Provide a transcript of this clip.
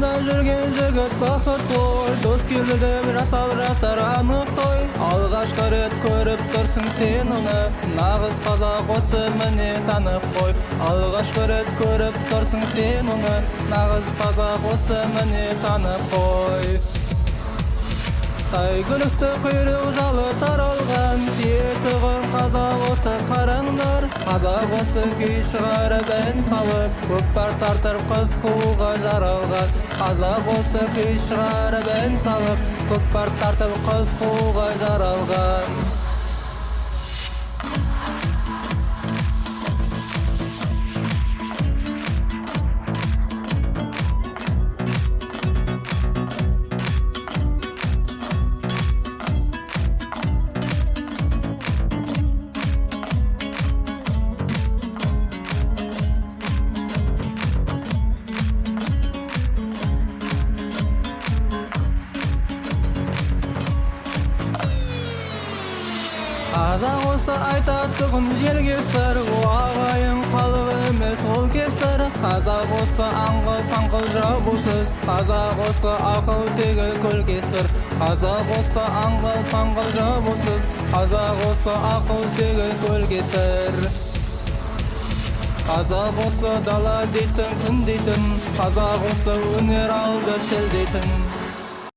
Қасымда жүрген жігіт бақыт қой, дос келді деп жасап жатыр анық той. Алғашқы рет көріп тұрсың сен оны, нағыз қазақ осы міне танып қой. Алғашқы рет көріп тұрсың сен оны, нағыз қазақ осы міне танып қой. Сәйгүлікті құйрық жалы таралған, сүйетіғын қазақ осы қараңдар. Қазақ осы күй шығарып ән салып, көкпар тартып қыз қууға жаралған. Қазақ осы күй шығарып ән салып, көкпар тартып қыз қууға жаралған. Қазақ осы айтатұғын жерге сыр, ағайын халық емес ол кесір. Қазақ осы аңғыл саңғыл жабусыз, қазақ осы ақыл тегіл көл кесір. Қазақ осы аңғыл саңғыл жабусыз, қазақ осы ақыл тегіл көл кесір. Қазақ осы дала дейтін күн дейтін, қазақ осы өнер алды тіл дейтін.